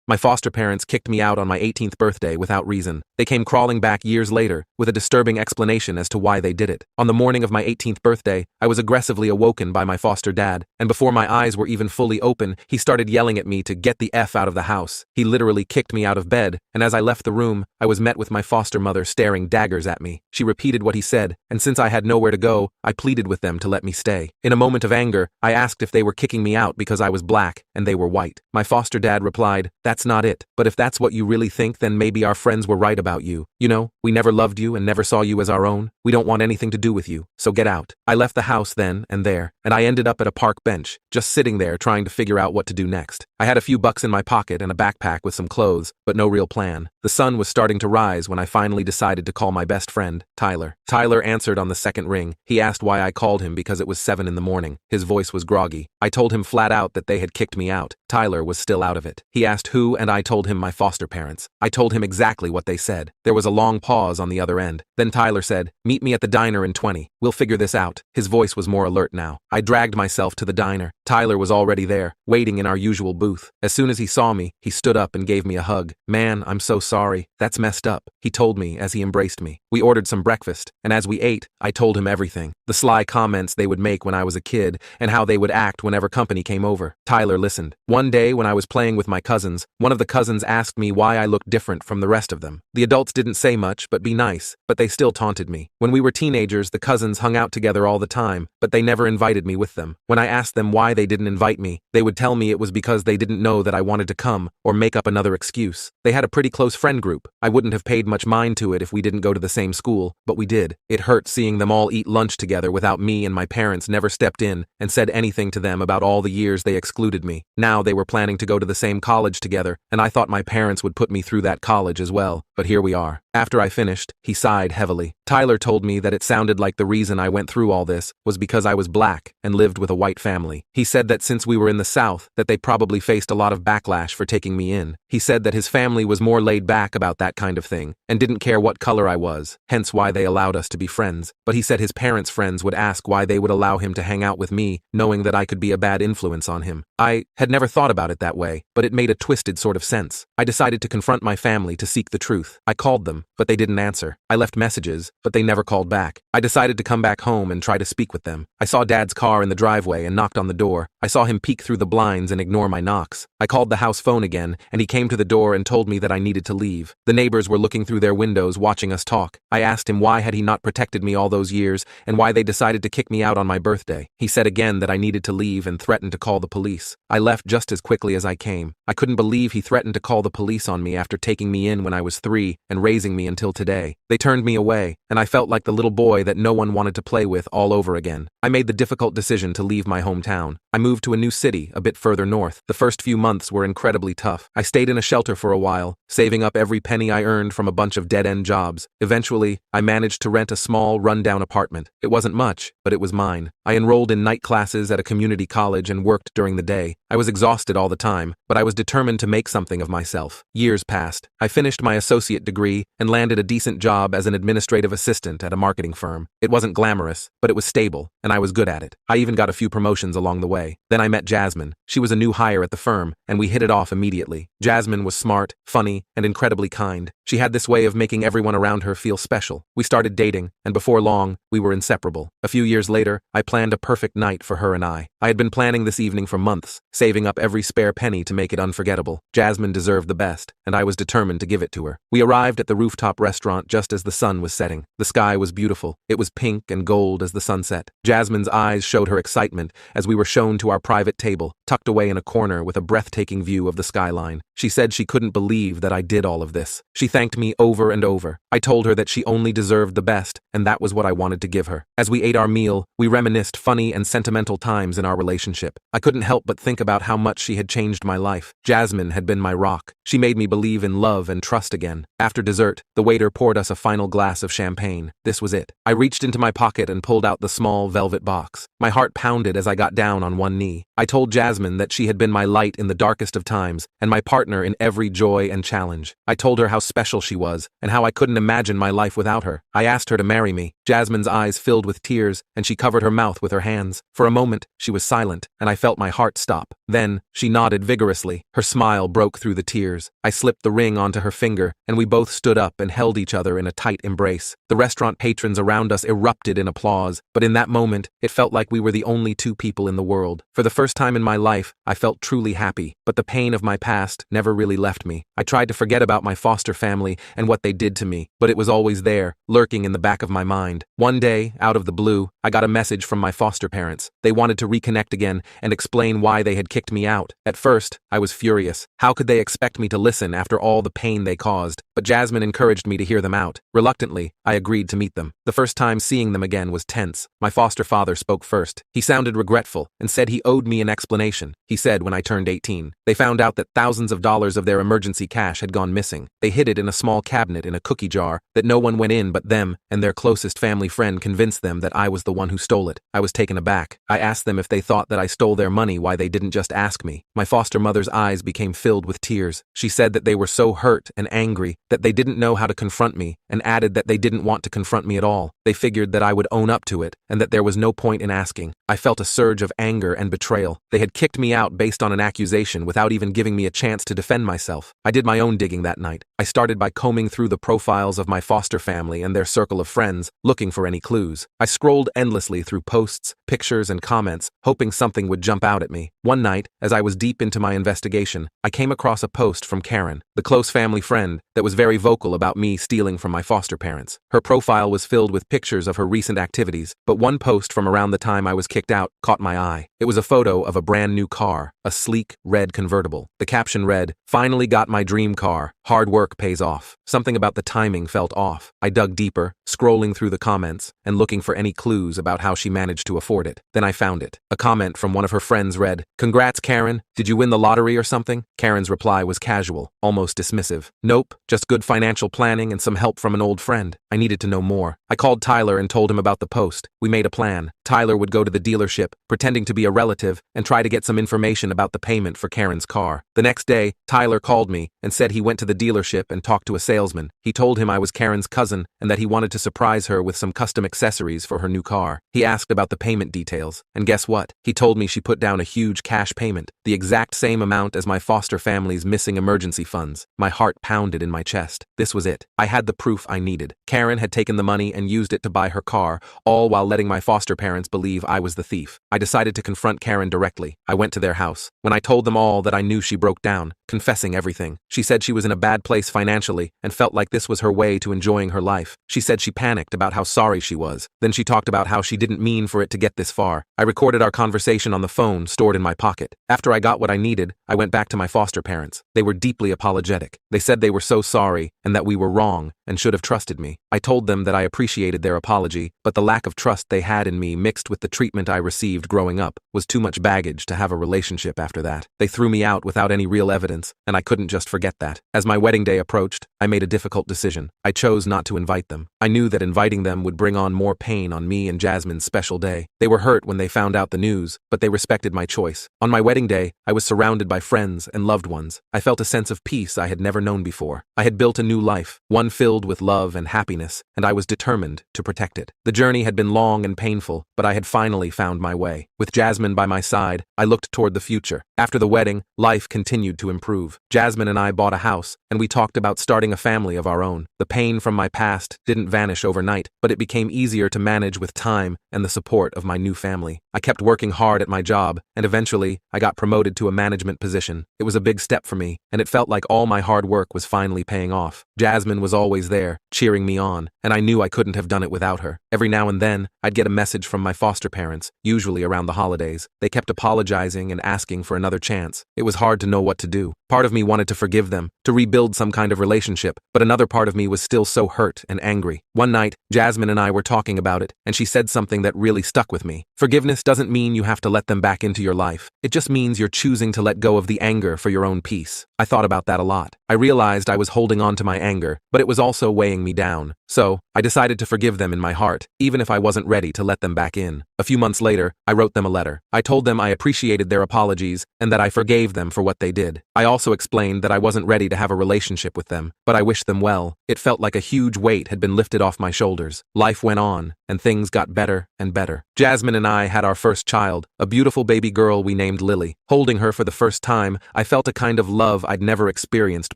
My foster parents kicked me out on my 18th birthday without reason. They came crawling back years later with a disturbing explanation as to why they did it. On the morning of my 18th birthday, I was aggressively awoken by my foster dad, and before my eyes were even fully open, he started yelling at me to get the F out of the house. He literally kicked me out of bed, and as I left the room, I was met with my foster mother staring daggers at me. She repeated what he said, and since I had nowhere to go, I pleaded with them to let me stay. In a moment of anger, I asked if they were kicking me out because I was black and they were white. My foster dad replied, "That's not it, but if that's what you really think, then maybe our friends were right about you. You know, we never loved you and never saw you as our own. We don't want anything to do with you, so get out." I left the house then and there, and I ended up at a park bench, just sitting there trying to figure out what to do next. I had a few bucks in my pocket and a backpack with some clothes, but no real plan. The sun was starting to rise when I finally decided to call my best friend, Tyler. Tyler answered on the second ring. He asked why I called him because it was 7 in the morning. His voice was groggy. I told him flat out that they had kicked me out. Tyler was still out of it. He asked who, and I told him my foster parents. I told him exactly what they said. There was a long pause on the other end. Then Tyler said, "Meet me at the diner in 20. We'll figure this out." His voice was more alert now. I dragged myself to the diner. Tyler was already there, waiting in our usual booth. As soon as he saw me, he stood up and gave me a hug. "Man, I'm so sorry. That's messed up," he told me as he embraced me. We ordered some breakfast, and as we ate, I told him everything. The sly comments they would make when I was a kid, and how they would act whenever company came over. Tyler listened. One day when I was playing with my cousins, one of the cousins asked me why I looked different from the rest of them. The adults didn't say much but be nice, but they still taunted me. When we were teenagers, the cousins hung out together all the time, but they never invited me with them. When I asked them why they didn't invite me, they would tell me it was because they didn't know that I wanted to come, or make up another excuse. They had a pretty close friend group. I wouldn't have paid much mind to it if we didn't go to the same school, but we did. It hurt seeing them all eat lunch together without me, and my parents never stepped in and said anything to them about all the years they excluded me. Now they were planning to go to the same college together, and I thought my parents would put me through that college as well, but here we are. After I finished, he sighed heavily. Tyler told me that it sounded like the reason I went through all this was because I was black and lived with a white family. He said that since we were in the South, that they probably faced a lot of backlash for taking me in. He said that his family was more laid back about that kind of thing, and didn't care what color I was, hence why they allowed us to be friends. But he said his parents' friends would ask why they would allow him to hang out with me, knowing that I could be a bad influence on him. I had never thought about it that way, but it made a twisted sort of sense. I decided to confront my family to seek the truth. I called them, but they didn't answer. I left messages, but they never called back. I decided to come back home and try to speak with them. I saw Dad's car in the driveway and knocked on the door. I saw him peek through the blinds and ignore my knocks. I called the house phone again, and he came to the door and told me that I needed to leave. The neighbors were looking through their windows watching us talk. I asked him why had he not protected me all those years, and why they decided to kick me out on my birthday. He said again that I needed to leave and threatened to call the police. I left just as quickly as I came. I couldn't believe he threatened to call the police on me after taking me in when I was 3 and raising me until today. They turned me away, and I felt like the little boy that no one wanted to play with all over again. I made the difficult decision to leave my hometown. I moved to a new city, a bit further north. The first few months were incredibly tough. I stayed in a shelter for a while, saving up every penny I earned from a bunch of dead-end jobs. Eventually, I managed to rent a small, run-down apartment. It wasn't much, but it was mine. I enrolled in night classes at a community college and worked during the day. I was exhausted all the time, but I was determined to make something of myself. Years passed. I finished my associate degree and landed a decent job as an administrative assistant at a marketing firm. It wasn't glamorous, but it was stable, and I was good at it. I even got a few promotions along the way. Then I met Jasmine. She was a new hire at the firm, and we hit it off immediately. Jasmine was smart, funny, and incredibly kind. She had this way of making everyone around her feel special. We started dating, and before long, we were inseparable. A few years later, I planned a perfect night for her and I. I had been planning this evening for months, saving up every spare penny to make it unforgettable. Jasmine deserved the best, and I was determined to give it to her. We arrived at the rooftop restaurant just as the sun was setting. The sky was beautiful. It was pink and gold as the sunset. Jasmine's eyes showed her excitement as we were shown to our private table, tucked away in a corner with a breathtaking view of the skyline. She said she couldn't believe that I did all of this. She thanked me over and over. I told her that she only deserved the best, and that was what I wanted to give her. As we ate our meal, we reminisced funny and sentimental times in our relationship. I couldn't help but think about how much she had changed my life. Jasmine had been my rock. She made me believe in love and trust again. After dessert, the waiter poured us a final glass of champagne. This was it. I reached into my pocket and pulled out the small velvet box. My heart pounded as I got down on one knee. I told Jasmine that she had been my light in the darkest of times and my partner in every joy and challenge. I told her how special special she was, and how I couldn't imagine my life without her. I asked her to marry me. Jasmine's eyes filled with tears, and she covered her mouth with her hands. For a moment, she was silent, and I felt my heart stop. Then, she nodded vigorously. Her smile broke through the tears. I slipped the ring onto her finger, and we both stood up and held each other in a tight embrace. The restaurant patrons around us erupted in applause, but in that moment, it felt like we were the only two people in the world. For the first time in my life, I felt truly happy, but the pain of my past never really left me. I tried to forget about my foster family and what they did to me, but it was always there, lurking in the back of my mind. One day, out of the blue, I got a message from my foster parents. They wanted to reconnect again and explain why they had kicked me out. At first, I was furious. How could they expect me to listen after all the pain they caused? But Jasmine encouraged me to hear them out. Reluctantly, I agreed to meet them. The first time seeing them again was tense. My foster father spoke first. He sounded regretful and said he owed me an explanation. He said when I turned 18, they found out that thousands of dollars of their emergency cash had gone missing. They hid it in a small cabinet in a cookie jar that no one went in but them, and their closest family friend convinced them that I was the one who stole it. I was taken aback. I asked them if they thought that I stole their money, why they didn't just ask me. My foster mother's eyes became filled with tears. She said that they were so hurt and angry that they didn't know how to confront me, and added that they didn't want to confront me at all. They figured that I would own up to it, and that there was no point in asking. I felt a surge of anger and betrayal. They had kicked me out based on an accusation without even giving me a chance to defend myself. I did my own digging that night. I started by combing through the profiles of my foster family and their circle of friends, looking for any clues. I scrolled endlessly through posts, pictures, and comments, hoping something would jump out at me. One night, as I was deep into my investigation, I came across a post from Karen, the close family friend that was very vocal about me stealing from my foster parents. Her profile was filled with pictures of her recent activities, but one post from around the time I was kicked out caught my eye. It was a photo of a brand new car, a sleek, red convertible. The caption read, "Finally got my dream car. Hard work pays off." Something about the timing felt off. I dug deeper, scrolling through the comments and looking for any clues about how she managed to afford it. Then I found it. A comment from one of her friends read, "Congrats, Karen. Did you win the lottery or something?" Karen's reply was casual, almost dismissive. "Nope, just good financial planning and some help from an old friend." I needed to know more. I called Tyler and told him about the post. We made a plan. Tyler would go to the dealership, pretending to be a relative, and try to get some information about the payment for Karen's car. The next day, Tyler called me and said he went to the dealership and talked to a salesman. He told him I was Karen's cousin and that he wanted to surprise her with some custom accessories for her new car. He asked about the payment details, and guess what? He told me she put down a huge cash payment, the exact same amount as my foster family's missing emergency funds. My heart pounded in my chest. This was it. I had the proof I needed. Karen had taken the money and used it to buy her car, all while letting my foster parents believe I was the thief. I decided to confront Karen directly. I went to their house. When I told them all that, I knew she broke down, confessing everything. She said she was in a bad place financially and felt like this was her way to enjoying her life. She said she panicked about how sorry she was. Then she talked about how she didn't mean for it to get this far. I recorded our conversation on the phone stored in my pocket. After I got what I needed, I went back to my foster parents. They were deeply apologetic. They said they were so sorry and that we were wrong and should have trusted me. I told them that I appreciated their apology, but the lack of trust they had in me mixed with the treatment I received growing up was too much baggage to have a relationship after that. They threw me out without any real evidence, and I couldn't just forget that. As my wedding day approached, I made a difficult decision. I chose not to invite them. I knew that inviting them would bring on more pain on me and Jasmine's special day. They were hurt when they found out the news, but they respected my choice. On my wedding day, I was surrounded by friends and loved ones. I felt a sense of peace I had never known before. I had built a new life, one filled with love and happiness, and I was determined to protect it. The journey had been long and painful, but I had finally found my way. With Jasmine by my side, I looked toward the future. After the wedding, life continued to improve. Jasmine and I bought a house, and we talked about starting a family of our own. The pain from my past didn't vanish overnight, but it became easier to manage with time and the support of my new family. I kept working hard at my job, and eventually, I got promoted to a management position. It was a big step for me, and it felt like all my hard work was finally paying off. Jasmine was always there, cheering me on, and I knew I couldn't have done it without her. Every now and then, I'd get a message from my foster parents, usually around the holidays. They kept apologizing and asking for another chance. It was hard to know what to do. Part of me wanted to forgive them, to rebuild some kind of relationship, but another part of me was still so hurt and angry. One night, Jasmine and I were talking about it, and she said something that really stuck with me. Forgiveness doesn't mean you have to let them back into your life. It just means you're choosing to let go of the anger for your own peace. I I thought about that a lot. I realized I was holding on to my anger, but it was also weighing me down. So, I decided to forgive them in my heart, even if I wasn't ready to let them back in. A few months later, I wrote them a letter. I told them I appreciated their apologies and that I forgave them for what they did. I also explained that I wasn't ready to have a relationship with them, but I wished them well. It felt like a huge weight had been lifted off my shoulders. Life went on, and things got better and better. Jasmine and I had our first child, a beautiful baby girl we named Lily. Holding her for the first time, I felt a kind of love I'd never experienced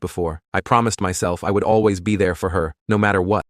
before. I promised myself I would always be there for her, no matter what.